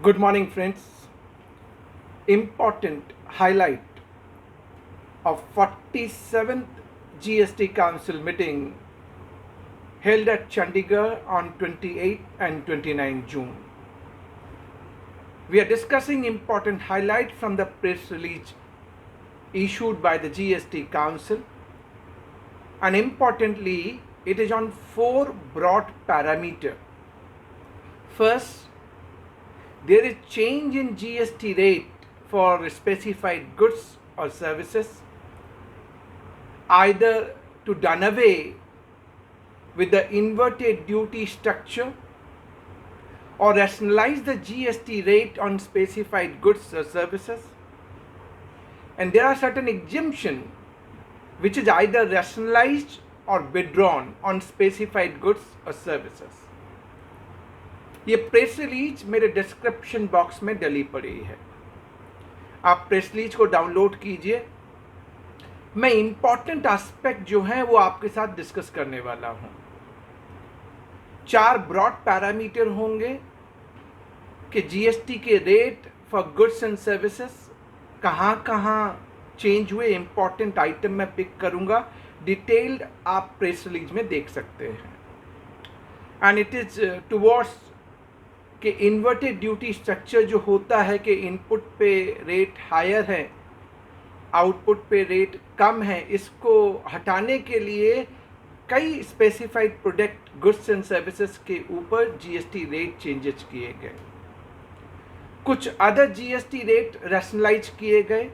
Good morning, friends. Important highlight of 47th GST Council meeting held at Chandigarh on 28 and 29 June. We are discussing important highlight from the press release issued by the GST Council, and importantly, it is on four broad parameters. First, there is change in GST rate for specified goods or services, either to done away with the inverted duty structure or rationalize the GST rate on specified goods or services. And there are certain exemptions which is either rationalized or withdrawn on specified goods or services. ये press release मेरे description box में डली पड़ी है, आप press release को download कीजिए। मैं इंपॉर्टेंट एस्पेक्ट जो है वो आपके साथ डिस्कस करने वाला हूं। चार ब्रॉड पैरामीटर होंगे कि जीएसटी के rate for goods and services कहां कहां चेंज हुए। इंपॉर्टेंट आइटम मैं पिक करूंगा, डिटेल्ड आप प्रेस रिलीज में देख सकते हैं। एंड इट इज टुवर्ड्स कि इन्वर्टेड ड्यूटी स्ट्रक्चर जो होता है कि इनपुट पे रेट हायर है, आउटपुट पे रेट कम है, इसको हटाने के लिए कई specified product goods and services के ऊपर जीएसटी रेट चेंजेस किए गए। कुछ अदर जीएसटी रेट रैशनलाइज किए गए,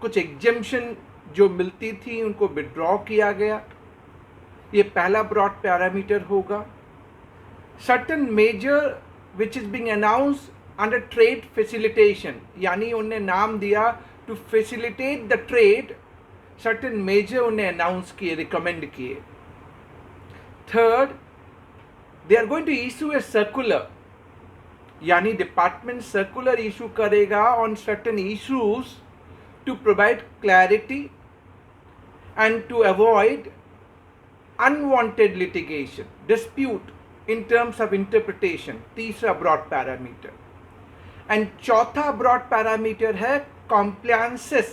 कुछ एग्जेम्पशन जो मिलती थी उनको विड्रॉ किया गया। ये पहला ब्रॉड पैरामीटर होगा। Certain measure which is being announced under trade facilitation, यानी उन्हें नाम दिया to facilitate the trade, certain measure उन्हें announce किए, recommend किए। Third, they are going to issue a circular, यानी डिपार्टमेंट सर्कुलर इशू करेगा on certain issues to provide clarity and to avoid unwanted litigation, dispute in terms of interpretation। तीसरा broad parameter. And चौथा broad parameter है compliances,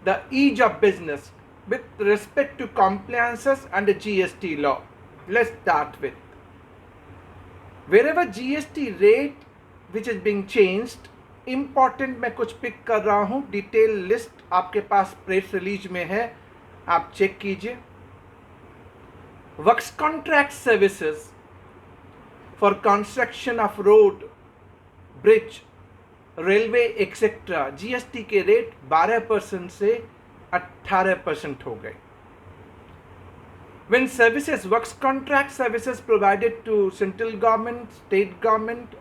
the ease of business with respect to compliances under GST law। Let's start with wherever GST rate which is being changed, important मैं कुछ pick कर रहा हूँ, detail list आपके पास press release में है, आप चेक कीजिए। Works contract services for construction of road, bridge, railway etc. GST के रेट 12% से 18% हो गए। When services, works contract services provided to central government, state government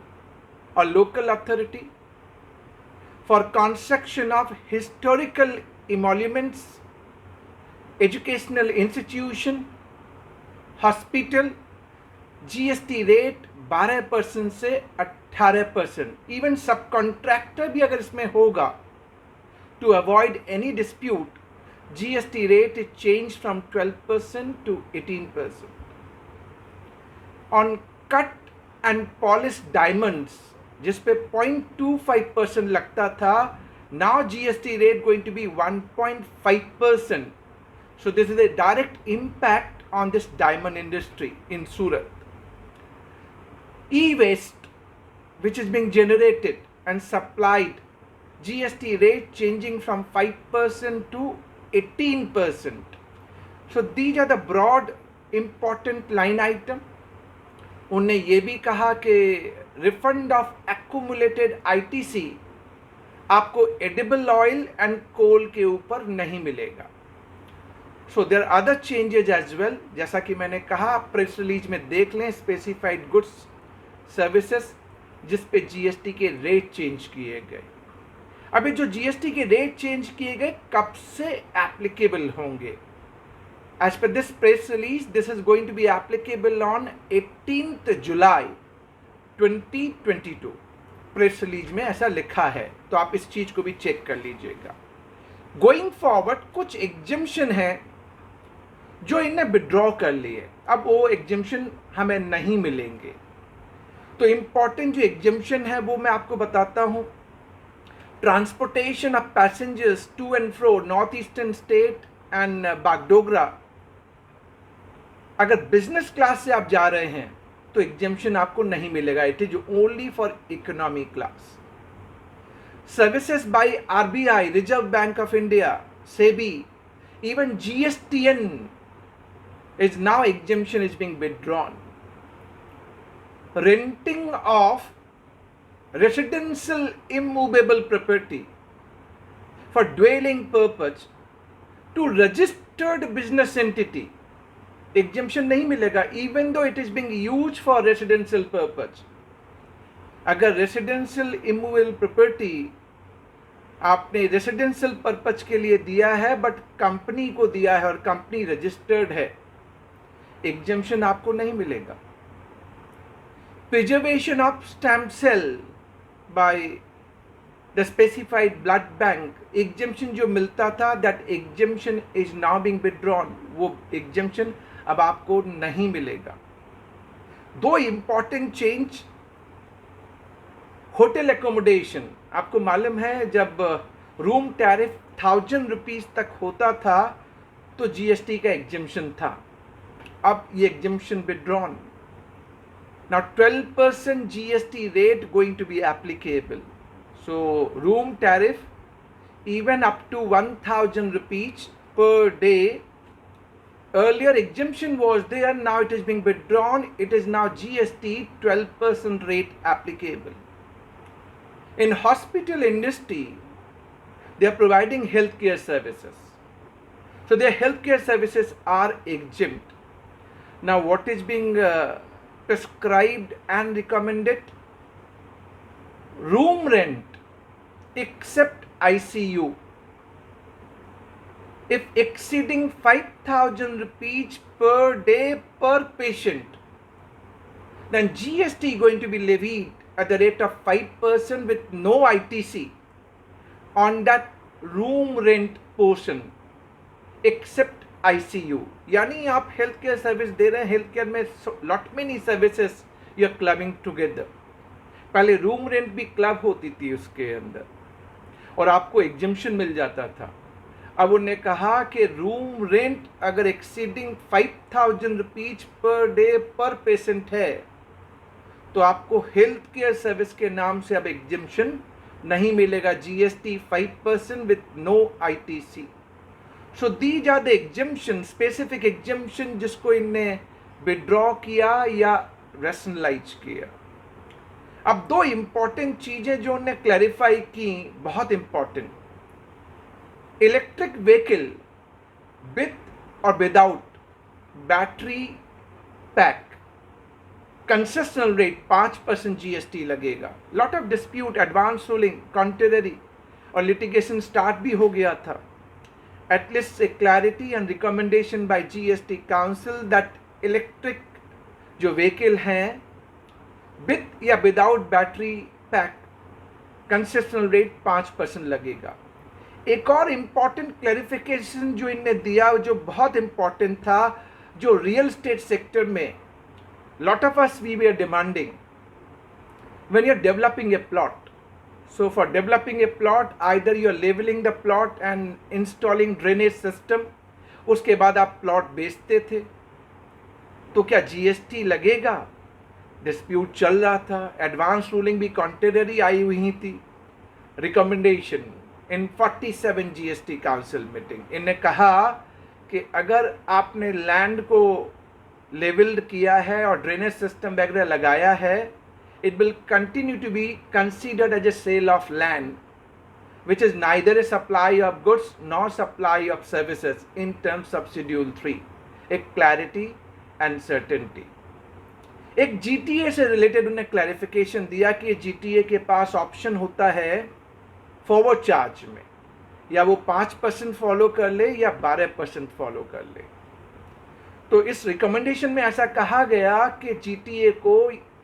or local authority for construction of historical emoluments, educational institution, hospital, GST rate 12% से 18%। Even सब contractor भी अगर इसमें होगा, to avoid any dispute, GST rate is change from 12% to 18%। On cut and polish diamonds जिस पे 0.25% लगता था, now GST rate going to be 1.5%। So this is a direct impact on this diamond industry in Surat। E-waste which is being generated and supplied, GST rate changing from 5% to 18%। So these are the broad important line item। उन्हें ये भी कहा कि refund of accumulated ITC आपको edible oil and coal के ऊपर नहीं मिलेगा। So there are other changes as well, जैसा कि मैंने कहा, प्रेस रिलीज में देख लें, स्पेसिफाइड गुड्स सर्विसेज जिस पे जीएसटी के रेट चेंज किए गए। अभी जो जीएसटी के रेट चेंज किए गए कब से एप्लीकेबल होंगे? As per this press release, this is going to be applicable on 18 July 2022। Press release में ऐसा लिखा है, तो आप इस चीज को भी चेक कर लीजिएगा। गोइंग फॉरवर्ड कुछ एग्जेम्पशन है जो इन्हें विड्रॉ कर लिए, अब वो एग्जेम्पशन हमें नहीं मिलेंगे। तो इम्पॉर्टेंट जो एग्जेम्पशन है वो मैं आपको बताता हूँ. Transportation of passengers to and fro north eastern state and Bagdogra. अगर बिजनेस क्लास से आप जा रहे हैं तो एग्जेम्पशन आपको नहीं मिलेगा. It is only for economy class. Services by RBI, reserve bank of India, SEBI, even GSTN is now exemption is being withdrawn. Renting of residential immovable property for dwelling purpose to registered business entity, exemption नहीं मिलेगा even though it is being used for residential purpose. अगर residential immovable property आपने residential purpose के लिए दिया है but company को दिया है और कंपनी रजिस्टर्ड है, एग्जेम्पशन आपको नहीं मिलेगा. Preservation of stem cell by the specified blood bank, exemption जो मिलता था that exemption is now being withdrawn. वो एग्जेम्पशन अब आपको नहीं मिलेगा. दो इंपॉर्टेंट चेंज. होटल एकोमोडेशन, आपको मालूम है जब रूम टैरिफ 1000 रुपीज तक होता था तो जीएसटी का एग्जेम्पशन था. अब ये exemption withdrawn. Now 12% GST rate going to be applicable. So room tariff even up to 1000 rupees per day. Earlier exemption was there, now it is being withdrawn. It is now GST 12% rate applicable. In hospital industry, they are providing healthcare services. So their healthcare services are exempt. Now what is being prescribed and recommended? Room rent except ICU. If exceeding 5,000 rupees per day per patient, then GST going to be levied at the rate of 5% with no ITC on that room rent portion except ICU. यानी आप health care service दे रहे हैं, health care में lot many services you are clubbing together. पहले room rent भी club होती थी उसके अंदर और आपको एग्जेम्पशन मिल जाता था. अब उन्होंने कहा कि रूम रेंट अगर एक्सीडिंग 5,000 रुपीज पर डे पर पेशेंट है तो आपको हेल्थ केयर सर्विस के नाम से अब एग्जेम्पशन नहीं मिलेगा. GST 5% with no ITC. So these are the exemption, specific exemption जिसको इनने विड्रॉ किया या रैशनलाइज किया. अब दो इंपॉर्टेंट चीजें जो उन्होंने क्लैरिफाई की, बहुत इंपॉर्टेंट. इलेक्ट्रिक व्हीकल विथ और without battery pack concessional rate 5% GST लगेगा. Lot of dispute, advance ruling, contrary और लिटिगेशन स्टार्ट भी हो गया था. At least a clarity and recommendation by GST council that electric जो व्हीकल हैं विथ या without battery pack concessional rate 5% लगेगा. एक और इम्पॉर्टेंट क्लैरिफिकेशन जो इनने दिया जो बहुत इम्पॉर्टेंट था, जो रियल एस्टेट सेक्टर में lot of us we were demanding when you're developing a plot. So for developing a plot, either you're leveling the plot and installing drainage system, उसके बाद आप प्लॉट बेचते थे, तो क्या जीएसटी लगेगा? डिस्प्यूट चल रहा था. एडवांस रूलिंग भी कॉन्ट्रेरी आई हुई थी. Recommendation in 47 GST council meeting, इन्हें कहा कि अगर आपने लैंड को लेवल्ड किया है और ड्रेनेज सिस्टम वगैरह लगाया है, it will continue to be considered as a sale of land, which is neither a supply of goods nor supply of services in terms of Schedule 3. एक clarity and certainty. एक GTA से related उन्हें clarification दिया कि GTA के पास option होता है forward charge में, या वो 5% फॉलो कर ले या 12% फॉलो कर ले. तो इस रिकमेंडेशन में ऐसा कहा गया कि जीटीए को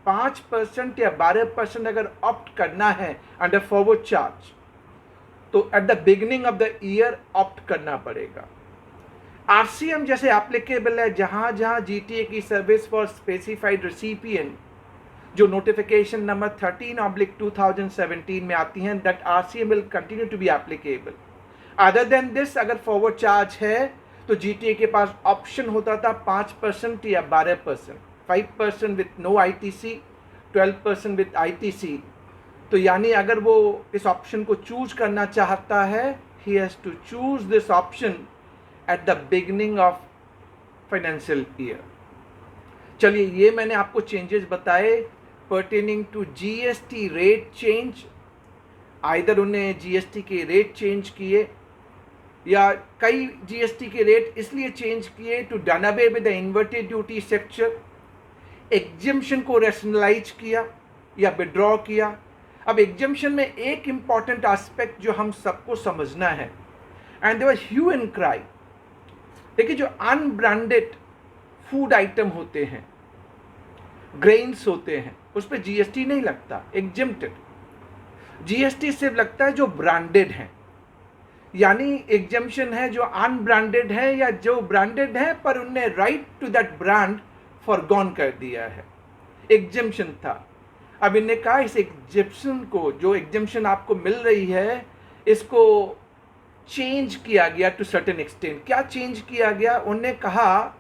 5% या 12% अगर ऑप्ट करना है अंडर फॉरवर्ड चार्ज, तो eight the beginning of the year opt करना पड़ेगा. आरसीएम जैसे एप्लीकेबल है जहां जहां जीटीए की सर्विस फॉर स्पेसिफाइड रेसिपिएंट, जो नोटिफिकेशन नंबर 13/2017 में आती हैं, that RCM will continue to be applicable. Other than this, अगर फॉरवर्ड चार्ज है तो GTA के पास ऑप्शन होता था 5% या 12%, 5% with no ITC, 12% with ITC। तो यानी अगर वो इस ऑप्शन को चूज करना चाहता है, he has to choose this option at the beginning of financial year. चलिए, ये मैंने आपको चेंजेस बताए pertaining to GST rate change. Either उन्हें GST के रेट चेंज किए, या कई GST के रेट इसलिए चेंज किए to done away with the inverted duty structure, exemption को रैशनलाइज किया या विड्रॉ किया। अब एग्जम्पशन में एक इंपॉर्टेंट एस्पेक्ट जो हम सबको समझना है, and there was hue and cry. देखिए, जो अनब्रांडेड फूड आइटम होते हैं, ग्रेन्स होते हैं, उस पर GST नहीं लगता, एग्जम्प्टेड। GST सिर्फ लगता है जो ब्रांडेड है, यानी एग्जम्पशन है जो अनब्रांडेड है या जो ब्रांडेड है पर उनने right to that brand forgone कर दिया है, एग्जम्पशन था। अब इनने कहा इस एग्जम्पशन को, जो एग्जम्पशन आपको मिल रही है, इसको चेंज किया गया टू सर्टेन एक्सटेंट। क्या चेंज किया गया? उन्होंने कहा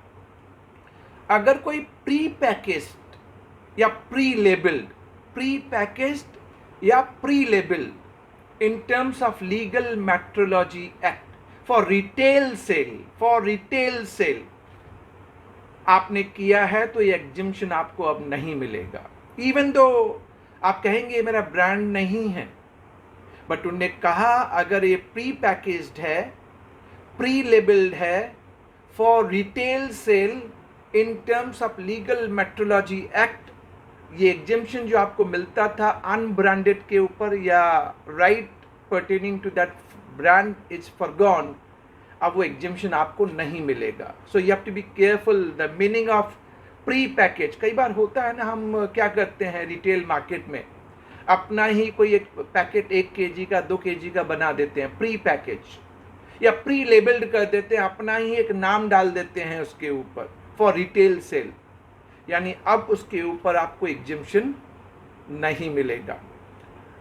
अगर कोई प्री पैकेज्ड या प्री पैकेज्ड या pre labelled in terms of legal metrology act for retail cell आपने किया है तो ये एग्जम्पशन आपको अब नहीं मिलेगा। इवन दो आप कहेंगे मेरा ब्रांड नहीं है, बट उन्होंने कहा अगर ये प्री पैकेज्ड है, प्री लेबल्ड है for retail sale in terms of legal metrology act, ये एग्जम्पशन जो आपको मिलता था अनब्रांडेड के ऊपर या right pertaining to that brand is forgone, अब वो एग्जम्पशन आपको नहीं मिलेगा। So you have to be careful the meaning of pre package. कई बार होता है ना, हम क्या करते हैं रिटेल मार्केट में, अपना ही कोई एक पैकेट 1 kg का 2 kg का बना देते हैं प्री पैकेज, या प्री लेबल्ड कर देते हैं, अपना ही एक नाम डाल देते हैं उसके ऊपर फॉर रिटेल सेल, यानी अब उसके ऊपर आपको एग्जम्पशन नहीं मिलेगा।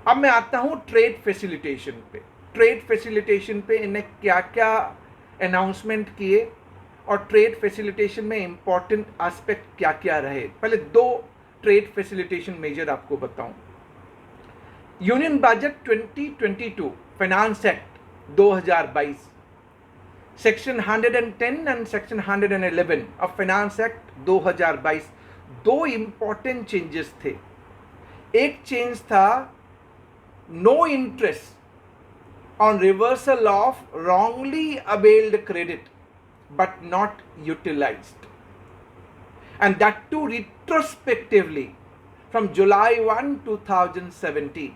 अब मैं आता हूँ ट्रेड फैसिलिटेशन पे। ट्रेड फैसिलिटेशन पे इन्हें क्या क्या अनाउंसमेंट किए और ट्रेड फैसिलिटेशन में इंपॉर्टेंट एस्पेक्ट क्या क्या रहे। पहले 2 ट्रेड फैसिलिटेशन मेजर आपको बताऊं। Union budget 2022 finance act 2022, section 110 and section 111 of finance act 2022, 2 important changes थे। एक चेंज था no interest on reversal of wrongly availed credit but not utilized, and that too retrospectively from July 1, 2017।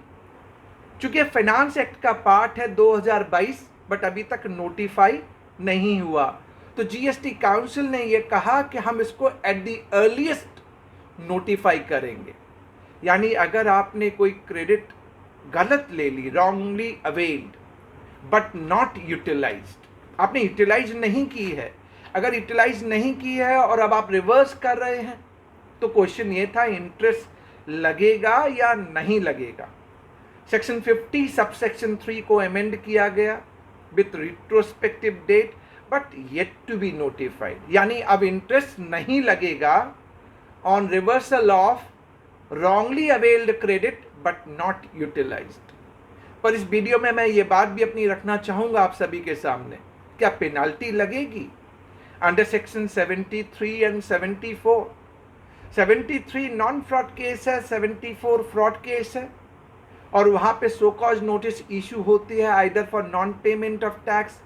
चूंकि finance act का part है 2022 but अभी तक notify नहीं हुआ, तो GST काउंसिल ने यह कहा कि हम इसको एट द अर्लीस्ट नोटिफाई करेंगे। यानी अगर आपने कोई क्रेडिट गलत ले ली, wrongly availed but not utilised, आपने यूटिलाइज नहीं की है, अगर यूटिलाइज नहीं की है और अब आप रिवर्स कर रहे हैं, तो क्वेश्चन ये था इंटरेस्ट लगेगा या नहीं लगेगा। सेक्शन 50 सबसेक्शन 3 को अमेंड किया गया with retrospective date but yet to be notified, यानी अब इंटरेस्ट नहीं लगेगा on reversal of wrongly availed credit but not utilised. पर इस वीडियो में मैं ये बात भी अपनी रखना चाहूँगा आप सभी के सामने, क्या पेनाल्टी लगेगी under section 73 and 74? 73 non fraud case है, 74 फ्रॉड केस है, और वहाँ पे सो कॉज नोटिस इशू होती है either for non payment of tax,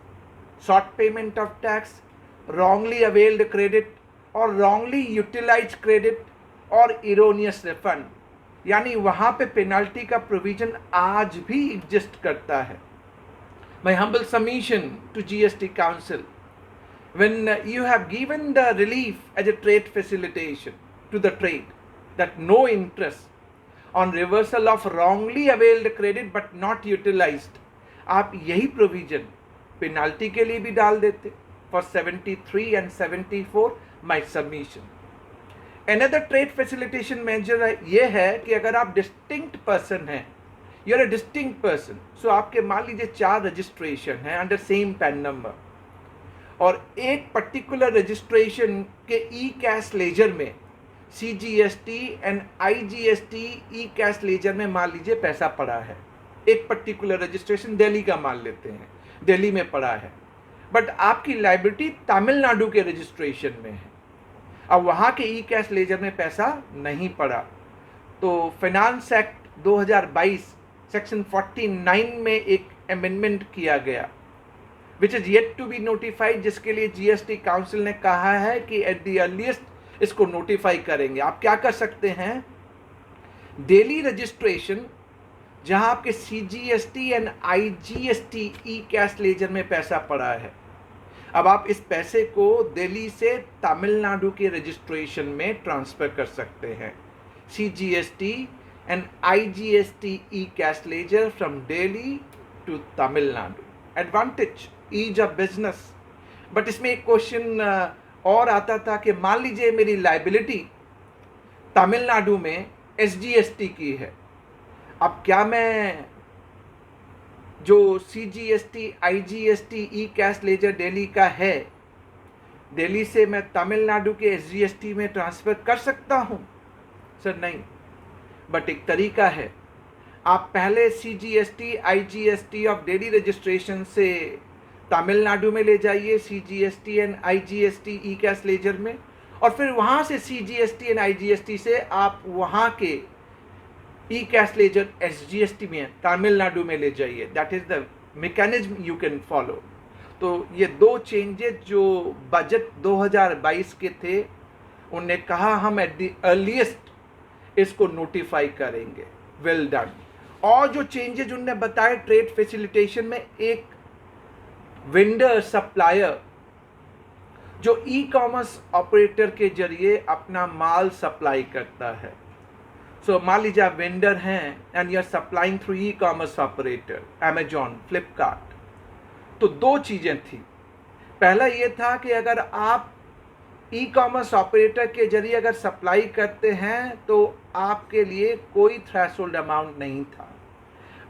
short payment of tax, wrongly availed credit और रॉन्गली यूटिलाइज क्रेडिट और इरोनियस रिफंड, यानी वहाँ पे पेनाल्टी का प्रोविजन आज भी एग्जिस्ट करता है। My humble submission to GST Council, when you have given the relief as a trade facilitation to the trade, that no interest on reversal of wrongly availed credit but not utilized, आप यही provision penalty के लिए भी डाल देते for 73 and 74, my submission। Another trade facilitation measure ये है कि अगर आप डिस्टिंक्ट पर्सन हैं, you are a distinct person, so आपके मान लीजिए 4 रजिस्ट्रेशन हैं अंडर सेम पैन नंबर, और एक पर्टिकुलर रजिस्ट्रेशन के ई कैश लेजर में CGST and IGST e cash laser में मान लीजिए पैसा पड़ा है। एक पर्टिकुलर रजिस्ट्रेशन दिल्ली का मान लेते हैं, दिल्ली में पड़ा है, बट आपकी लायबिलिटी तमिलनाडु के रजिस्ट्रेशन में है। अब वहाँ के ई कैश लेजर में पैसा नहीं पड़ा, तो फाइनेंस एक्ट 2022 सेक्शन 49 में एक अमेंडमेंट किया गया which is yet to be notified, जिसके लिए GST काउंसिल ने कहा है कि एट द अर्लीस्ट इसको नोटिफाई करेंगे। आप क्या कर सकते हैं, डेली रजिस्ट्रेशन जहां आपके CGST and IGST e cash laser में पैसा पड़ा है, अब आप इस पैसे को दिल्ली से तमिलनाडु के रजिस्ट्रेशन में ट्रांसफर कर सकते हैं। CGST and IGST e cash ledger from Delhi to Tamil Nadu. Advantage, ease of business. But इसमें एक क्वेश्चन और आता था कि मान लीजिए मेरी लायबिलिटी तमिलनाडु में SGST की है, अब क्या मैं जो CGST IGST e cash laser Delhi का है, दिल्ली से मैं तमिलनाडु के SGST में ट्रांसफ़र कर सकता हूँ? सर नहीं, बट एक तरीका है। आप पहले CGST IGST of Delhi registration से तमिलनाडु में ले जाइए CGST and IGST e cash laser में, और फिर वहाँ से CGST एंड IGST से आप वहाँ के ई कैश लेजर SGST में तमिलनाडु में ले जाइए। That is the mechanism you can follow. तो ये 2 चेंजेस जो बजट 2022 के थे, उन्होंने कहा हम एट द अर्लीस्ट इसको नोटिफाई करेंगे। Well done. और जो चेंजेस उन्होंने बताए ट्रेड फैसिलिटेशन में, एक वेंडर सप्लायर जो ई कॉमर्स ऑपरेटर के जरिए अपना माल सप्लाई करता है। सो मान लीजिए आप वेंडर हैं and you are supplying through e commerce operator, Amazon, Flipkart. तो 2 चीज़ें थी। पहला ये था कि अगर आप ई कॉमर्स ऑपरेटर के जरिए अगर सप्लाई करते हैं तो आपके लिए कोई थ्रेशोल्ड अमाउंट नहीं था।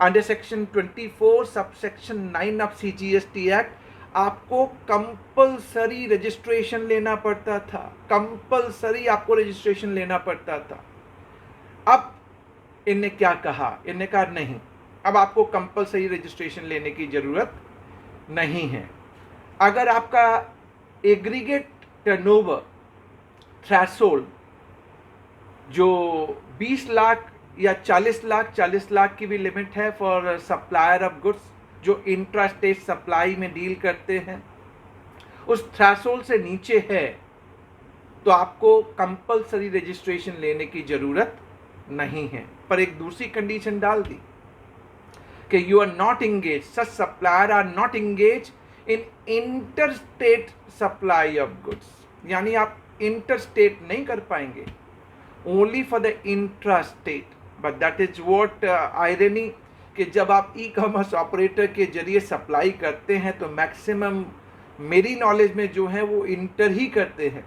Under section 24 subsection 9 of CGST act आपको कंपलसरी रजिस्ट्रेशन लेना पड़ता था, कंपलसरी आपको रजिस्ट्रेशन लेना पड़ता था। अब इनने क्या कहा, इनने कहा नहीं, अब आपको कंपलसरी रजिस्ट्रेशन लेने की ज़रूरत नहीं है। अगर आपका एग्रीगेट टर्नओवर थ्रेशोल्ड जो 20 लाख या 40 लाख की भी लिमिट है फॉर सप्लायर ऑफ गुड्स जो इंट्रा स्टेट सप्लाई में डील करते हैं, उस थ्रेशोल्ड से नीचे है तो आपको कंपलसरी रजिस्ट्रेशन लेने की ज़रूरत नहीं है। पर एक दूसरी कंडीशन डाल दी कि you are not engage, such supplier are not engage in inter state supply of goods, यानी आप इंटर स्टेट नहीं कर पाएंगे, only for the intra state. But that is what irony कि जब आप ई कॉमर्स ऑपरेटर के जरिए सप्लाई करते हैं तो मैक्सिमम मेरी नॉलेज में जो है वो इंटर ही करते हैं।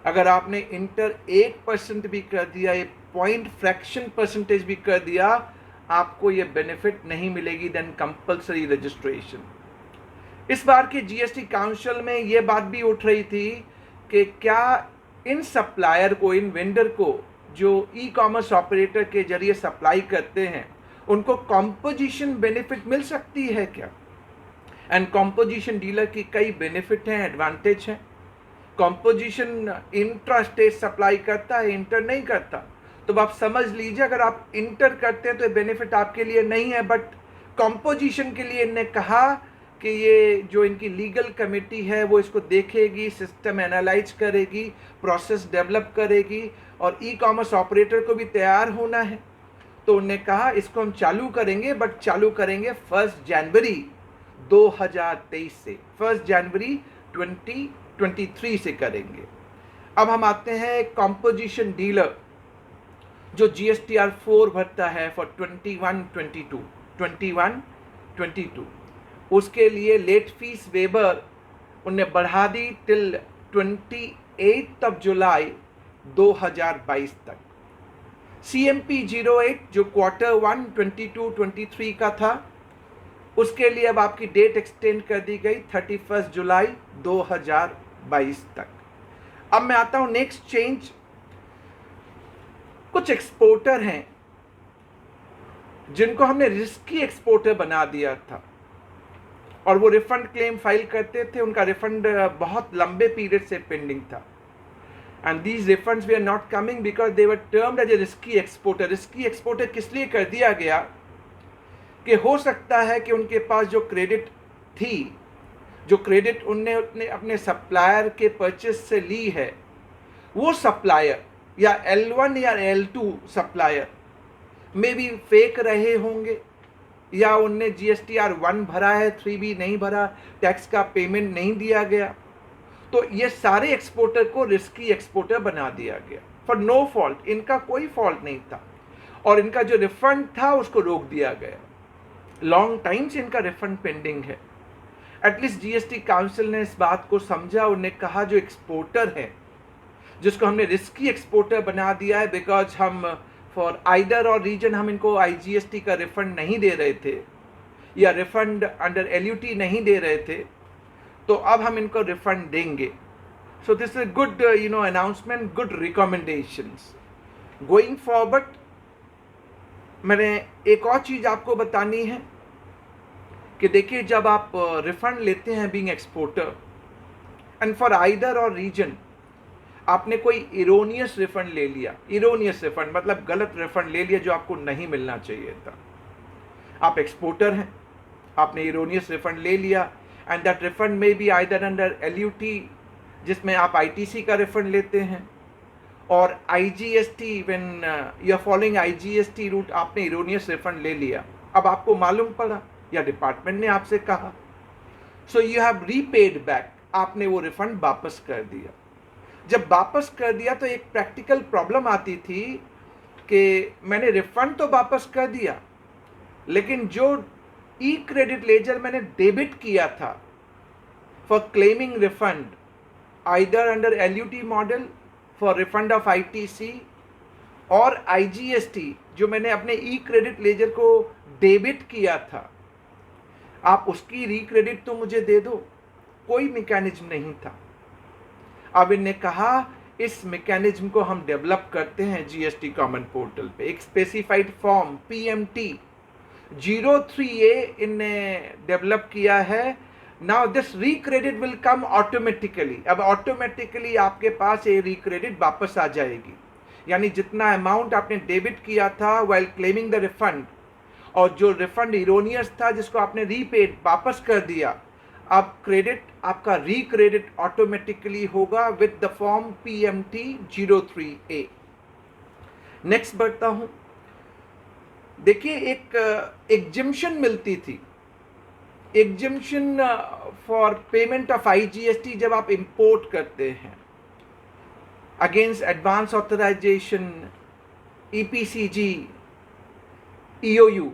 अगर आपने इंटर 1% भी कर दिया, ये पॉइंट फ्रैक्शन परसेंटेज भी कर दिया, आपको ये बेनिफिट नहीं मिलेगी देन कंपलसरी रजिस्ट्रेशन। इस बार के GST काउंसिल में ये बात भी उठ रही थी कि क्या इन सप्लायर को, इन वेंडर को जो ई कॉमर्स ऑपरेटर के जरिए सप्लाई करते हैं, उनको कॉम्पोजिशन बेनिफिट मिल सकती है क्या? एंड कॉम्पोजिशन डीलर की कई बेनिफिट हैं, एडवांटेज हैं। कॉम्पोजिशन इंट्रा स्टेट सप्लाई करता है, इंटर नहीं करता। तो आप समझ लीजिए अगर आप इंटर करते हैं तो बेनिफिट आपके लिए नहीं है, बट कॉम्पोजिशन के लिए इन्होंने कहा कि ये जो इनकी लीगल कमेटी है वो इसको देखेगी, सिस्टम एनालाइज करेगी, प्रोसेस डेवलप करेगी, और ई कॉमर्स ऑपरेटर को भी तैयार होना है। तो उन्होंने कहा इसको हम चालू करेंगे, बट चालू करेंगे 1 जनवरी 2023 से, 1 जनवरी 2023 से करेंगे। अब हम आते हैं कॉम्पोजिशन डीलर जो GSTR 4 भरता है फॉर 21-22, उसके लिए लेट फीस वेबर उन्हें बढ़ा दी टिल 28 जुलाई 2022 तक। CMP 08 जो Q1 22-23 का था, उसके लिए अब आपकी डेट एक्सटेंड कर दी गई 31 जुलाई 2022 तक। अब मैं आता हूं नेक्स्ट चेंज। कुछ एक्सपोर्टर हैं जिनको हमने रिस्की एक्सपोर्टर बना दिया था और वो रिफंड क्लेम फाइल करते थे, उनका रिफंड बहुत लंबे पीरियड से पेंडिंग था। And these refunds we are not coming because they were termed as a risky exporter. Risky exporter किस लिए कर दिया गया कि हो सकता है कि उनके पास जो क्रेडिट थी, जो क्रेडिट उनने अपने सप्लायर के परचेस से ली है, वो सप्लायर या L1 या L2 सप्लायर में भी फेक रहे होंगे, या उनने GSTR 1 भरा है, 3B नहीं भरा, टैक्स का पेमेंट नहीं दिया गया। तो ये सारे एक्सपोर्टर को रिस्की एक्सपोर्टर बना दिया गया फॉर नो फॉल्ट। इनका कोई फॉल्ट नहीं था और इनका जो रिफंड था उसको रोक दिया गया। लॉन्ग टाइम से इनका रिफंड पेंडिंग है। एटलीस्ट GST काउंसिल ने इस बात को समझा। उन्होंने कहा जो एक्सपोर्टर है, जिसको हमने रिस्की एक्सपोर्टर बना दिया है बिकॉज हम फॉर आइडर और रीजन हम इनको IGST का रिफंड नहीं दे रहे थे या रिफंड अंडर LUT नहीं दे रहे थे, तो अब हम इनको रिफंड देंगे। सो this is good announcement, good recommendations going forward. मैंने एक और चीज़ आपको बतानी है कि देखिए, जब आप रिफंड लेते हैं बीइंग एक्सपोर्टर एंड फॉर आइडर और रीजन, आपने कोई इरोनियस रिफंड ले लिया, इरोनियस रिफंड मतलब गलत रिफंड ले लिया जो आपको नहीं मिलना चाहिए था। आप एक्सपोर्टर हैं, आपने इरोनियस रिफंड ले लिया एंड दैट रिफंड में बी आइदर अंडर LUT जिसमें आप ITC का रिफंड लेते हैं, और IGST when you are following IGST route, आपने इरोनियस रिफंड ले लिया। अब आपको मालूम पड़ा या डिपार्टमेंट ने आपसे कहा, सो यू हैव रीपेड बैक, आपने वो रिफंड वापस कर दिया। जब वापस कर दिया तो एक प्रैक्टिकल प्रॉब्लम आती थी कि मैंने रिफंड तो वापस कर दिया, लेकिन जो क्रेडिट लेजर मैंने डेबिट किया था for claiming refund either under LUT model for refund of ITC और IGST, जो मैंने अपने क्रेडिट लेजर को डेबिट किया था, आप उसकी रिक्रेडिट तो मुझे दे दो। कोई मैकेनिज्म नहीं था। अब इन्हें कहा इस मैकेनिज्म को हम डेवलप करते हैं GST कॉमन पोर्टल पे। एक स्पेसिफाइड फॉर्म PMT 03A इनने डेवलप किया है। Now this recredit will come automatically. अब ऑटोमेटिकली आपके पास ये रिक्रेडिट वापस आ जाएगी, यानी जितना अमाउंट आपने डेबिट किया था व्हाइल क्लेमिंग द रिफंड, और जो रिफंड इरोनियस था जिसको आपने रीपेड वापस कर दिया, अब क्रेडिट आपका रिक्रेडिट ऑटोमेटिकली होगा with the form PMT 03A। Next बढ़ता हूं। देखिए, एक एग्जम्पशन मिलती थी, exemption for payment of IGST जब आप इंपोर्ट करते हैं against advance authorisation, EPCG, EOU,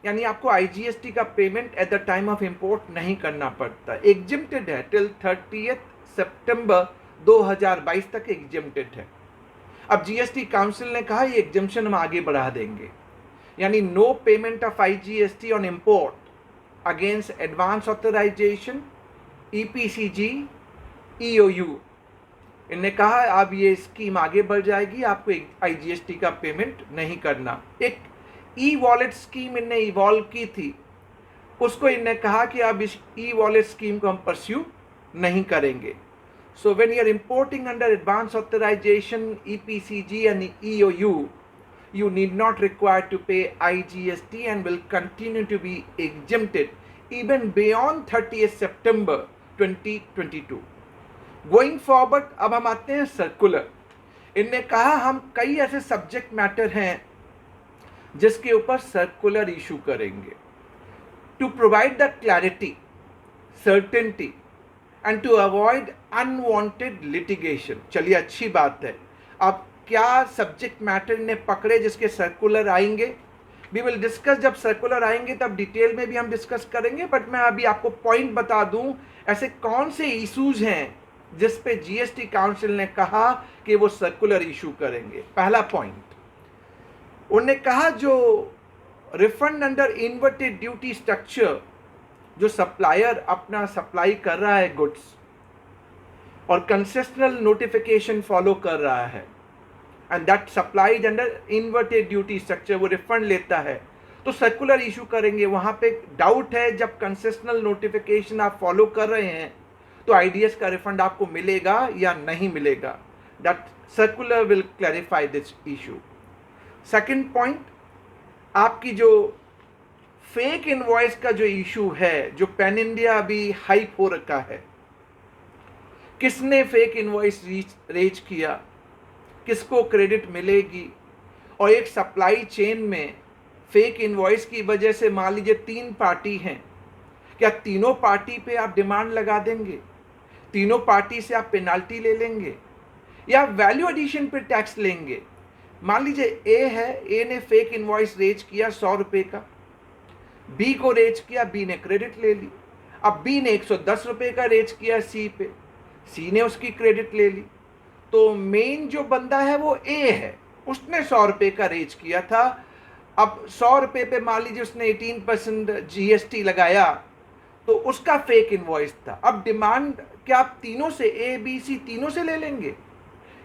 यानी आपको IGST का payment at the time of import नहीं करना पड़ता। एग्जम्प्टेड है टिल 30 सितंबर 2022 तक एग्जम्प्टेड है। अब GST काउंसिल ने कहा ये एग्जम्पशन हम आगे बढ़ा देंगे, यानी no payment of IGST on import against advance authorisation, EPCG, EOU। इन्होंने कहा अब ये स्कीम आगे बढ़ जाएगी, आपको IGST का पेमेंट नहीं करना। एक वॉलेट स्कीम इनने इवॉल्व की थी, उसको इनने कहा कि अब इस वॉलेट स्कीम को हम परस्यू नहीं करेंगे। So when you are importing under advance authorisation, EPCG and EOU, you need not require to pay IGST and will continue to be exempted even beyond 30th September 2022. Going forward, अब हम आते हैं circular. इनने कहा हम कई ऐसे subject matter हैं जिसके ऊपर सर्कुलर इशू करेंगे to provide the clarity, certainty and to avoid unwanted litigation. चलिए, अच्छी बात है। अब क्या सब्जेक्ट मैटर ने पकड़े जिसके सर्कुलर आएंगे, वी विल डिस्कस। जब सर्कुलर आएंगे तब डिटेल में भी हम डिस्कस करेंगे, बट मैं अभी आपको पॉइंट बता दूं ऐसे कौन से इश्यूज हैं जिस पे जीएसटी काउंसिल ने कहा कि वो सर्कुलर इशू करेंगे। पहला पॉइंट, उन्होंने कहा जो refund under inverted duty structure, जो सप्लायर अपना सप्लाई कर रहा है गुड्स और कंसेशनल नोटिफिकेशन फॉलो कर रहा है and that supplied under inverted duty structure, वो रिफंड लेता है तो सर्कुलर इशू करेंगे। वहां पे डाउट है, जब कंसेशनल नोटिफिकेशन आप फॉलो कर रहे हैं तो आईडीएस का रिफंड आपको मिलेगा या नहीं मिलेगा। That circular will clarify this issue. Second point, आपकी जो फेक इनवॉइस का जो इशू है, जो पैन इंडिया अभी हाइप हो रखा है, किसने फेक इनवॉइस रेज किया, किसको क्रेडिट मिलेगी, और एक सप्लाई चेन में फेक इनवॉइस की वजह से मान लीजिए 3 पार्टी हैं, क्या तीनों पार्टी पे आप डिमांड लगा देंगे, तीनों पार्टी से आप पेनाल्टी ले लेंगे या वैल्यू एडिशन पे टैक्स लेंगे। मान लीजिए ए है, ए ने फेक इनवॉइस रेज किया 100 रुपए का, बी को रेज किया, बी ने क्रेडिट ले ली। अब बी ने 110 रुपए का रेज किया सी पे, सी ने उसकी क्रेडिट ले ली। तो मेन जो बंदा है वो ए है, उसने 100 रुपए का रेज किया था। अब 100 रुपए पे मान लीजिए उसने 18% जीएसटी लगाया, तो उसका फेक इनवॉइस था। अब डिमांड क्या आप तीनों से, ए बी सी तीनों से ले लेंगे,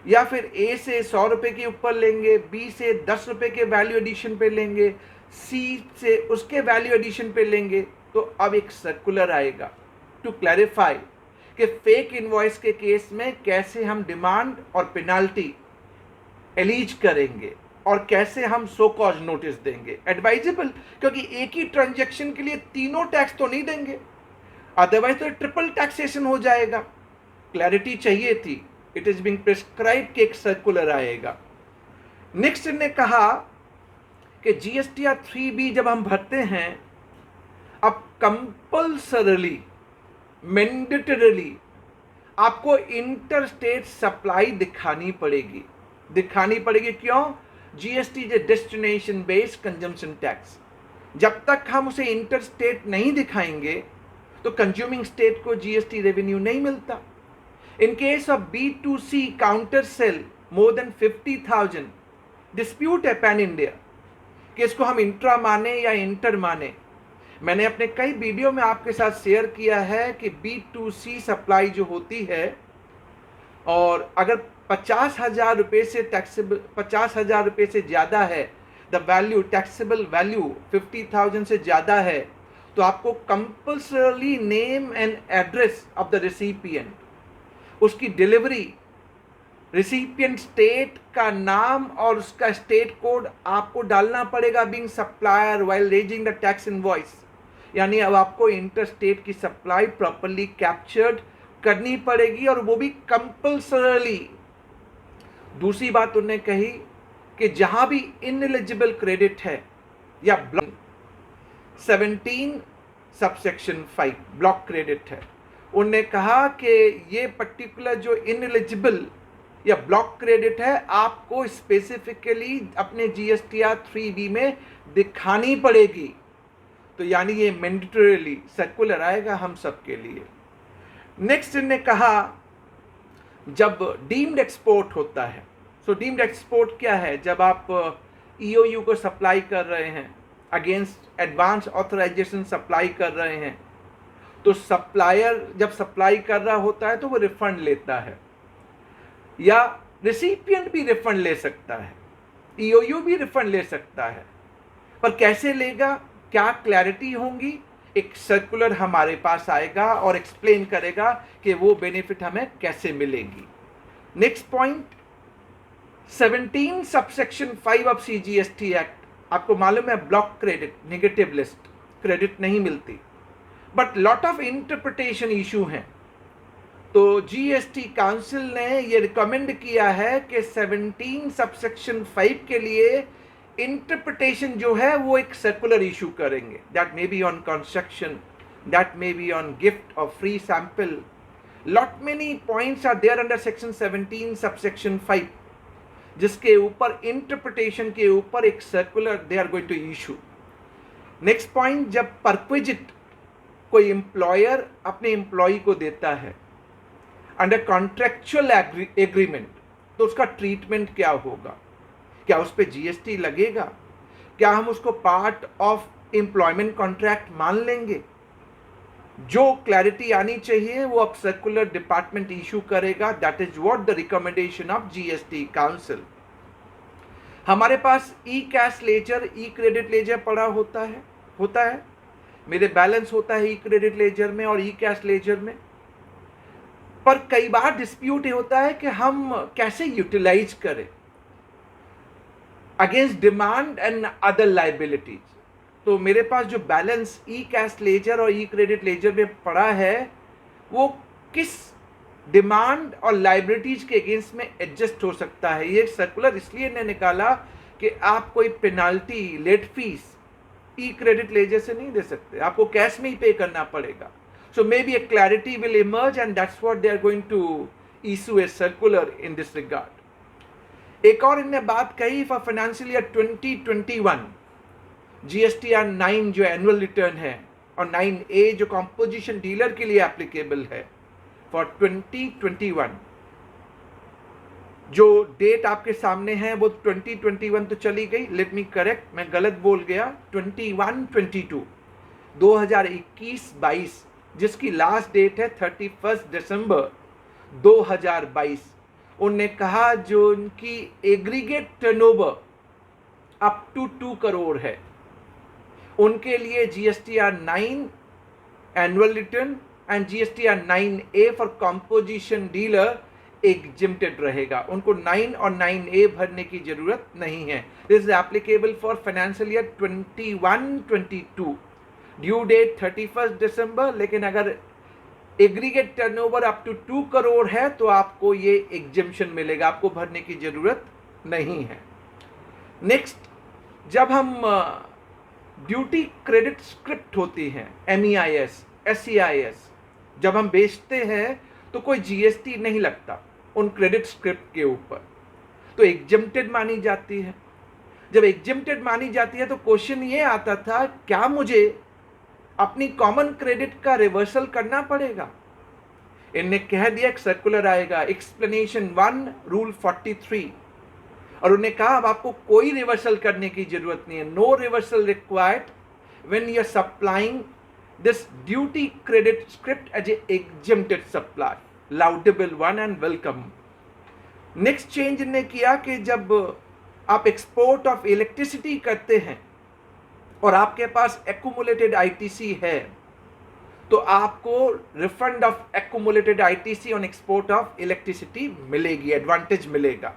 या फिर ए से 100 रुपए के ऊपर लेंगे, बी से 10 रुपए के वैल्यू एडिशन पे लेंगे, सी से उसके वैल्यू एडिशन पे लेंगे। तो अब एक सर्कुलर आएगा टू क्लैरिफाई कि फेक इनवॉइस के केस में कैसे हम डिमांड और पेनाल्टी एलिज करेंगे और कैसे हम सो कॉज नोटिस देंगे। एडवाइजेबल, क्योंकि एक ही ट्रांजैक्शन के लिए तीनों टैक्स तो नहीं देंगे, अदरवाइज तो ट्रिपल टैक्सेशन हो जाएगा। क्लैरिटी चाहिए थी, इट इज बीइंग प्रिस्क्राइब्ड कि एक सर्कुलर आएगा। नेक्स्ट ने कहा कि जीएसटीआर 3B जब हम भरते हैं, अब कंपल्सरली, मैंडेटरीली आपको इंटर स्टेट सप्लाई दिखानी पड़ेगी। क्यों? GST is a destination based consumption tax. जब तक हम उसे इंटर स्टेट नहीं दिखाएंगे तो कंज्यूमिंग स्टेट को जीएसटी रेवेन्यू नहीं मिलता। In case of B2C counter sale more than 50,000, dispute है पैन इंडिया कि इसको हम इंट्रा माने या इंटर माने। मैंने अपने कई वीडियो में आपके साथ शेयर किया है कि B2C सप्लाई जो होती है, और अगर 50,000 रुपये से टैक्सेबल, 50,000 रुपये से ज़्यादा है, द वैल्यू टैक्सेबल वैल्यू 50,000 से ज़्यादा है, तो आपको compulsorily name and address of the recipient, उसकी डिलीवरी, रिसिपिएंट स्टेट का नाम और उसका स्टेट कोड आपको डालना पड़ेगा being supplier while raising the tax invoice. यानी अब आपको इंटर स्टेट की सप्लाई प्रॉपर्ली कैप्चर्ड करनी पड़ेगी, और वो भी कंपल्सरली। दूसरी बात उन्होंने कही कि जहां भी इनएलिजिबल क्रेडिट है या ब्लॉक 17 सबसेक्शन 5 ब्लॉक क्रेडिट है, उन्होंने कहा कि ये पर्टिकुलर जो इनएलिजिबल या ब्लॉक क्रेडिट है आपको स्पेसिफिकली अपने जीएसटीआर 3B में दिखानी पड़ेगी। तो यानी ये मैंडेटरीली सर्कुलर आएगा हम सब के लिए। नेक्स्ट ने कहा जब डीम्ड एक्सपोर्ट होता है, सो डीम्ड एक्सपोर्ट क्या है? जब आप ईओयू को सप्लाई कर रहे हैं, अगेंस्ट एडवांस ऑथराइजेशन सप्लाई कर रहे हैं, तो सप्लायर जब सप्लाई कर रहा होता है तो वो रिफंड लेता है, या रिसिपिएंट भी रिफंड ले सकता है, ईओयू भी रिफंड ले सकता है। पर कैसे लेगा, क्या क्लैरिटी होंगी? एक सर्कुलर हमारे पास आएगा और एक्सप्लेन करेगा कि वो बेनिफिट हमें कैसे मिलेगी। Next point, 17 subsection 5 of CGST act, आपको मालूम है block credit, negative list, credit नहीं मिलती, but lot of interpretation issue हैं। तो जीएसटी काउंसिल ने ये रिकमेंड किया है कि 17 सबसेक्शन 5 के लिए इंटरप्रिटेशन जो है वो एक सर्कुलर इशू करेंगे। That may be on construction, that may be on gift और free sample, lot many points are there under section 17 subsection 5, जिसके ऊपर इंटरप्रिटेशन के ऊपर एक circular they are going to issue. Next point, जब perquisite कोई employer अपने employee को देता है, अंडर कॉन्ट्रेक्चुअल एग्रीमेंट, तो उसका ट्रीटमेंट क्या होगा? क्या उस पर जीएसटी लगेगा? क्या हम उसको पार्ट ऑफ एम्प्लॉयमेंट कॉन्ट्रैक्ट मान लेंगे? जो क्लैरिटी आनी चाहिए वो अब सर्कुलर डिपार्टमेंट इशू करेगा. That is what the recommendation of GST council. हमारे पास ई कैश लेजर, ई क्रेडिट लेजर पड़ा होता है. मेरे बैलेंस होता है ई क्रेडिट लेजर में और ई कैश लेजर में. पर कई बार डिस्प्यूट ये होता है कि हम कैसे यूटिलाइज करें against demand and other liabilities. तो मेरे पास जो बैलेंस ई कैश लेजर और ई क्रेडिट लेजर में पड़ा है वो किस डिमांड और लाइबिलिटीज के अगेंस्ट में एडजस्ट हो सकता है. ये सर्कुलर इसलिए ने निकाला कि आप कोई पेनाल्टी, लेट फीस ई क्रेडिट लेजर से नहीं दे सकते, आपको कैश में ही पे करना पड़ेगा. So maybe a clarity will emerge and that's what they are going to issue a circular in this regard. एक और इनने बात कही फॉर फाइनेंशियल ईयर 2021 GSTR 9 जो एनुअल रिटर्न है और 9A जो कॉम्पोजिशन डीलर के लिए एप्लीकेबल है फॉर 2021. जो डेट आपके सामने है वो 2021 तो चली गई. लेट मी करेक्ट, मैं गलत बोल गया. 21-22 2021-22 जिसकी लास्ट डेट है 31 दिसंबर 2022. उन्होंने कहा जो उनकी aggregate turnover up to 2 crore है उनके लिए GSTR 9 annual return and GSTR 9A for composition dealer exempted रहेगा. उनको 9 और 9A भरने की जरूरत नहीं है. This is applicable for financial year 21-22. Due date 31 December. लेकिन अगर aggregate turnover up to 2 crore है तो आपको ये एग्जेम्पशन मिलेगा, आपको भरने की जरूरत नहीं है. नेक्स्ट, जब हम ड्यूटी क्रेडिट स्क्रिप्ट होती हैं MEIS, SEIS, जब हम बेचते हैं तो कोई GST नहीं लगता उन क्रेडिट स्क्रिप्ट के ऊपर, तो एग्जेम्प्टेड मानी जाती है. जब एग्जेम्प्टेड मानी जाती है तो क्वेश्चन ये आता था क्या मुझे अपनी कॉमन क्रेडिट का रिवर्सल करना पड़ेगा? इनने कह दिया एक सर्कुलर आएगा एक्सप्लेनेशन 1 रूल 43 और उन्हें कहा अब आपको कोई रिवर्सल करने की जरूरत नहीं है. No reversal required when you are supplying this duty credit script as a exempted supply. Laudable one and welcome. Next change इन्हें किया कि जब आप एक्सपोर्ट ऑफ इलेक्ट्रिसिटी करते हैं और आपके पास एक्यूमुलेटेड ITC है तो आपको refund of accumulated ITC on export of electricity मिलेगी, एडवांटेज मिलेगा.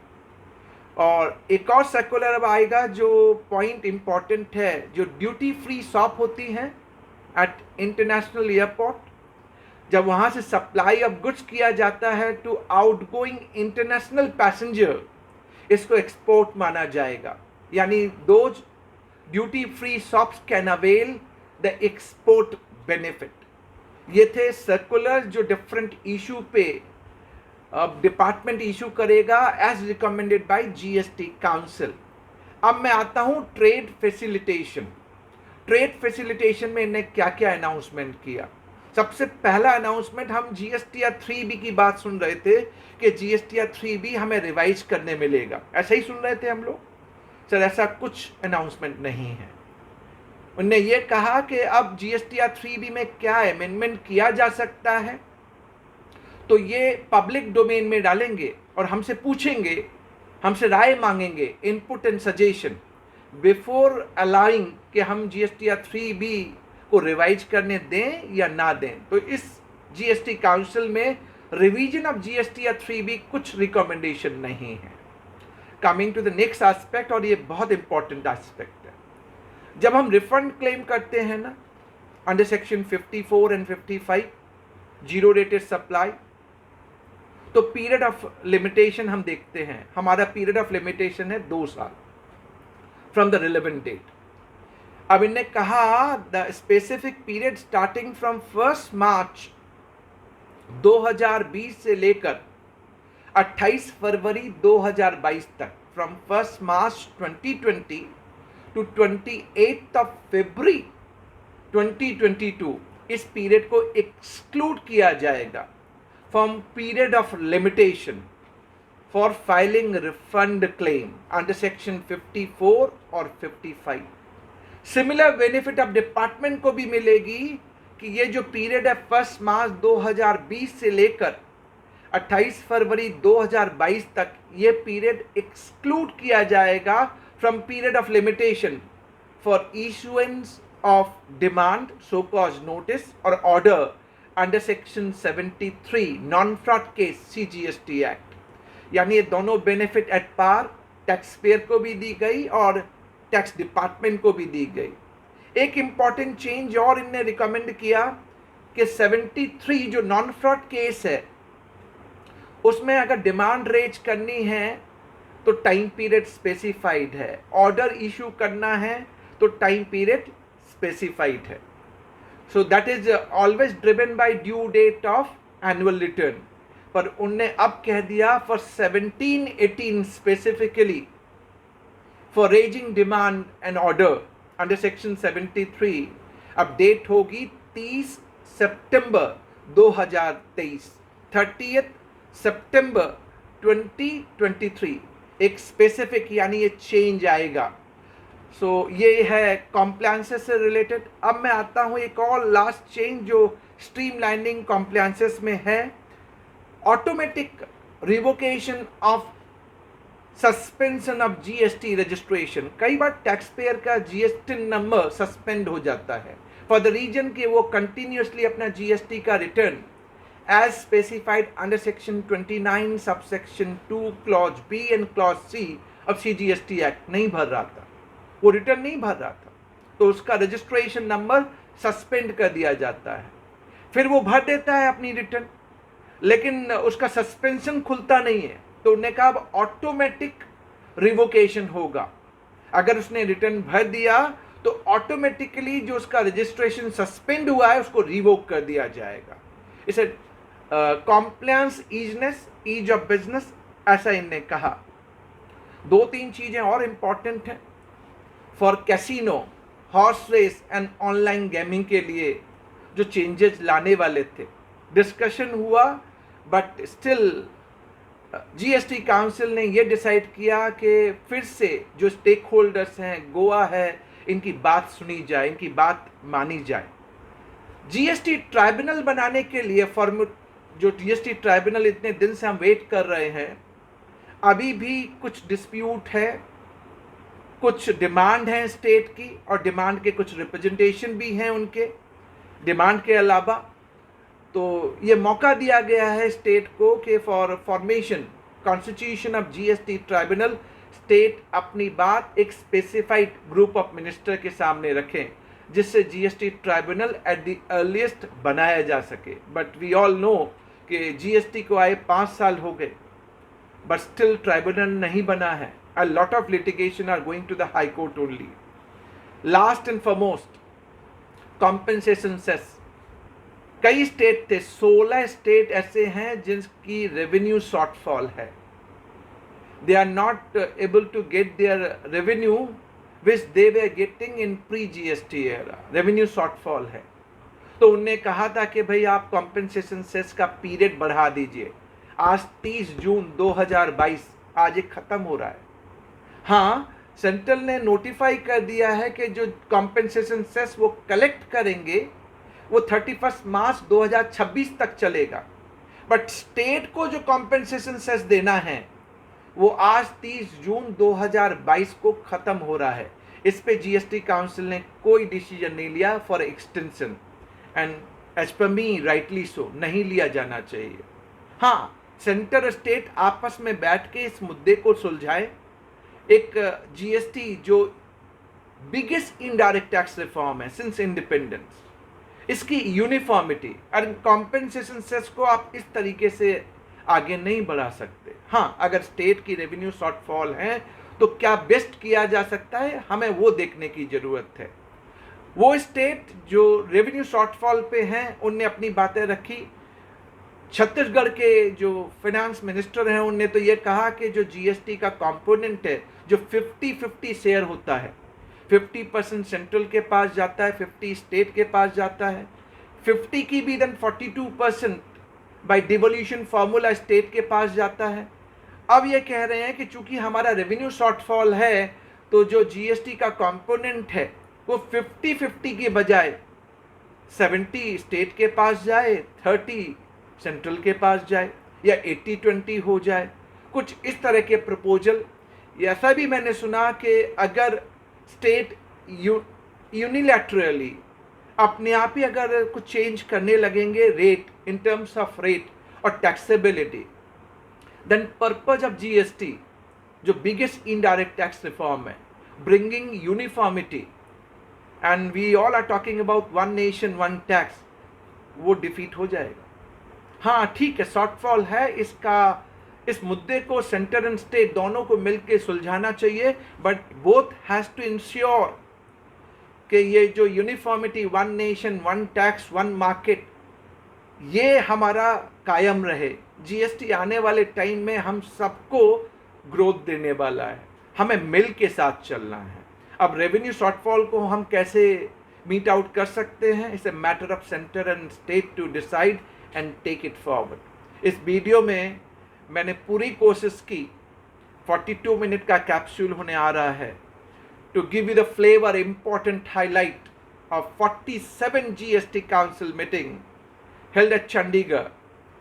और एक और सर्कुलर अब आएगा जो पॉइंट इंपॉर्टेंट है. जो ड्यूटी फ्री शॉप होती हैं एट इंटरनेशनल एयरपोर्ट, जब वहां से सप्लाई ऑफ गुड्स किया जाता है टू आउटगोइंग इंटरनेशनल पैसेंजर, इसको एक्सपोर्ट माना जाएगा. यानी दो duty free shops can avail the export benefit. ये थे सर्कुलर जो डिफरेंट इशू पे डिपार्टमेंट इशू करेगा as recommended by GST council. अब मैं आता हूं ट्रेड फैसिलिटेशन. ट्रेड फैसिलिटेशन में इन्हें क्या क्या अनाउंसमेंट किया. सबसे पहला अनाउंसमेंट, हम GSTR 3B की बात सुन रहे थे कि GSTR 3B हमें रिवाइज करने मिलेगा, ऐसा ही सुन रहे थे हम लोग. सर ऐसा कुछ अनाउंसमेंट नहीं है. उन्होंने ये कहा कि अब GSTR 3B में क्या अमेंडमेंट किया जा सकता है तो ये पब्लिक डोमेन में डालेंगे और हमसे पूछेंगे, हमसे राय मांगेंगे, input and suggestion before allowing कि हम GSTR 3B को रिवाइज करने दें या ना दें. तो इस GST काउंसिल में रिवीजन ऑफ GSTR 3B कुछ रिकमेंडेशन नहीं है. Coming to the next aspect, और ये बहुत इंपॉर्टेंट एस्पेक्ट है. जब हम रिफंड क्लेम करते हैं ना under section 54 and 55 zero rated supply, तो पीरियड ऑफ लिमिटेशन हम देखते हैं. हमारा पीरियड ऑफ लिमिटेशन है 2 साल फ्रॉम द रिलेवेंट डेट. अब इन्हें कहा the specific period starting from 1 मार्च 2020 से लेकर 28 फरवरी 2022 तक, फ्रॉम 1 मार्च 2020 टू 28 फरवरी 2022, इस पीरियड को एक्सक्लूड किया जाएगा. from period of limitation for filing refund claim under section 54 और 55. सिमिलर बेनिफिट अब डिपार्टमेंट को भी मिलेगी कि ये जो पीरियड है 1 मार्च 2020 से लेकर 28 फरवरी 2022 तक, ये पीरियड एक्सक्लूड किया जाएगा from period of limitation for issuance of demand, so cause notice और order under section 73 non fraud case CGST act. यानी ये दोनों benefit at par tax payer को भी दी गई और टैक्स डिपार्टमेंट को भी दी गई. एक इंपॉर्टेंट चेंज और इनने रिकमेंड किया कि 73 जो नॉन फ्रॉड केस है उसमें अगर डिमांड रेज करनी है तो टाइम पीरियड स्पेसिफाइड है, ऑर्डर इशू करना है तो टाइम पीरियड स्पेसिफाइड है. So that is always driven by due date of annual return. पर उनने अब कह दिया for 17-18 specifically for raising demand and order under section 73 अब डेट होगी 30 सितंबर 2023, 30 सितंबर 2023. एक स्पेसिफिक यानी ये चेंज आएगा. सो ये है कॉम्प्लायंसेस से रिलेटेड. अब मैं आता हूँ एक और लास्ट चेंज जो स्ट्रीमलाइनिंग कॉम्प्लायंसेस में है, automatic revocation of suspension of GST registration. कई बार टैक्स पेयर का GST नंबर सस्पेंड हो जाता है फॉर द रीजन कि वो कंटिन्यूसली अपना GST का return as specified under section 29 subsection 2 clause B and clause C of CGST act नहीं भर रहा था, वो रिटर्न नहीं भर रहा था, तो उसका रजिस्ट्रेशन नंबर सस्पेंड कर दिया जाता है. फिर वो भर देता है अपनी रिटर्न, लेकिन उसका सस्पेंशन खुलता नहीं है, तो उन्होंने कहा अब ऑटोमेटिक रिवोकेशन होगा. अगर उसने रिटर्न भर दिया तो ऑटोमेटिकली जो उसका रजिस्ट्रेशन सस्पेंड हुआ है उसको रिवोक कर दिया जाएगा. इसे compliance, easiness, ease of business, ऐसा इन्होंने कहा. 2-3 चीजें और इंपॉर्टेंट हैं for casino, horse race and online gaming के लिए जो चेंजेस लाने वाले थे. डिस्कशन हुआ बट स्टिल GST काउंसिल ने ये डिसाइड किया कि फिर से जो स्टेक होल्डर्स हैं, गोवा है, इनकी बात सुनी जाए, इनकी बात मानी जाए. GST ट्राइब्यूनल बनाने के लिए जो GST ट्राइब्यूनल इतने दिन से हम वेट कर रहे हैं, अभी भी कुछ डिस्प्यूट है, कुछ डिमांड है स्टेट की और डिमांड के कुछ रिप्रेजेंटेशन भी हैं उनके डिमांड के अलावा. तो ये मौका दिया गया है स्टेट को कि for formation constitution of GST tribunal state अपनी बात एक स्पेसिफाइड ग्रुप ऑफ मिनिस्टर के सामने रखें जिससे GST tribunal eight the earliest बनाया जा सके. बट वी ऑल नो कि GST को आए 5 साल हो गए बट स्टिल ट्राइब्यूनल नहीं बना है. A lot of litigation are going to the High Court only. Last and foremost, compensation cess. कई स्टेट थे, 16 स्टेट ऐसे हैं जिनकी रेवेन्यू शॉर्टफॉल है. They are not able to get their revenue which they were getting in pre-GST era. Revenue shortfall है. तो उनने कहा था कि भाई आप कॉम्पेंसेशन सेस का पीरियड बढ़ा दीजिए. आज 30 जून 2022, आज एक खत्म हो रहा है. हाँ, सेंट्रल ने नोटिफाई कर दिया है कि जो कॉम्पेंसेशन सेस वो कलेक्ट करेंगे वो 31 मार्च 2026 तक चलेगा. बट स्टेट को जो कॉम्पेंसेशन सेस देना है वो आज 30 जून 2022 को खत्म हो रहा है. इस पे GST काउंसिल ने कोई डिसीजन नहीं लिया for extension and as per me rightly so नहीं लिया जाना चाहिए. हाँ, सेंटर और स्टेट आपस में बैठ के इस मुद्दे को सुलझाए. एक GST जो बिगेस्ट इनडायरेक्ट टैक्स रिफॉर्म है सिंस इंडिपेंडेंस, इसकी यूनिफॉर्मिटी और कॉम्पेंसेशन सेस को आप इस तरीके से आगे नहीं बढ़ा सकते. हाँ, अगर स्टेट की रेवेन्यू शॉर्टफॉल है तो क्या बेस्ट किया जा सकता है, हमें वो देखने की ज़रूरत है. वो स्टेट जो रेवेन्यू शॉर्टफॉल पे हैं उनने अपनी बातें रखी. छत्तीसगढ़ के जो फाइनेंस मिनिस्टर हैं उनने तो ये कहा कि जो GST का कंपोनेंट है जो 50-50 शेयर होता है, 50% सेंट्रल के पास जाता है, 50 स्टेट के पास जाता है. 50 की भी then 42% by devolution formula state के पास जाता है। अब ये कह रहे हैं कि चूंकि हमारा रेवेन्यू शॉर्टफॉल है तो जो जीएसटी का कंपोनेंट है वो 50-50 के बजाय 70 स्टेट के पास जाए, 30 सेंट्रल के पास जाए, या 80-20 हो जाए, कुछ इस तरह के प्रपोजल। ऐसा भी मैंने सुना कि अगर स्टेट यूनिलैटरली अपने आप ही अगर कुछ चेंज करने लगेंगे rate, in terms of rate और taxability, then purpose of GST जो बिगेस्ट इनडायरेक्ट टैक्स रिफॉर्म है, bringing uniformity, and we all are talking about one nation one tax, वो डिफीट हो जाएगा। हाँ ठीक है, शॉर्टफॉल है, इस मुद्दे को सेंटर एंड स्टेट दोनों को मिलकर सुलझाना चाहिए, but both has to ensure कि ये जो uniformity, one nation one tax one market, ये हमारा कायम रहे। जीएसटी आने वाले टाइम में हम सबको ग्रोथ देने वाला है, हमें मिल के साथ चलना है। अब रेवेन्यू शॉर्टफॉल को हम कैसे मीट आउट कर सकते हैं, it's a matter of centre and state to decide and take it forward. इस वीडियो में मैंने पूरी कोशिश की, 42 मिनट का कैप्सूल होने आ रहा है, to give you the flavor, important highlight of 47 GST Council meeting held at Chandigarh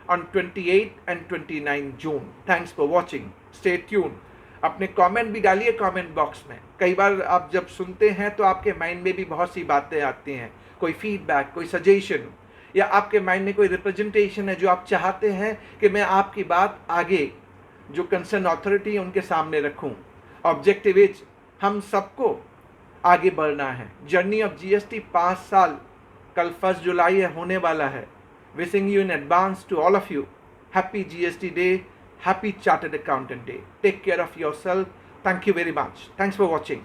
on 28 and 29 June. Thanks for watching. Stay tuned. अपने कमेंट भी डालिए कमेंट बॉक्स में। कई बार आप जब सुनते हैं तो आपके माइंड में भी बहुत सी बातें आती हैं, कोई फीडबैक, कोई सजेशन, या आपके माइंड में कोई रिप्रेजेंटेशन है जो आप चाहते हैं कि मैं आपकी बात आगे जो कंसर्न अथॉरिटी है उनके सामने रखूं। ऑब्जेक्टिव इज हम सबको आगे बढ़ना है। जर्नी ऑफ जीएसटी 5 साल कल 1 जुलाई होने वाला है। Wishing you in advance to all of you happy GST day, happy chartered accountant day. Take care of yourself. Thank you very much. Thanks for watching.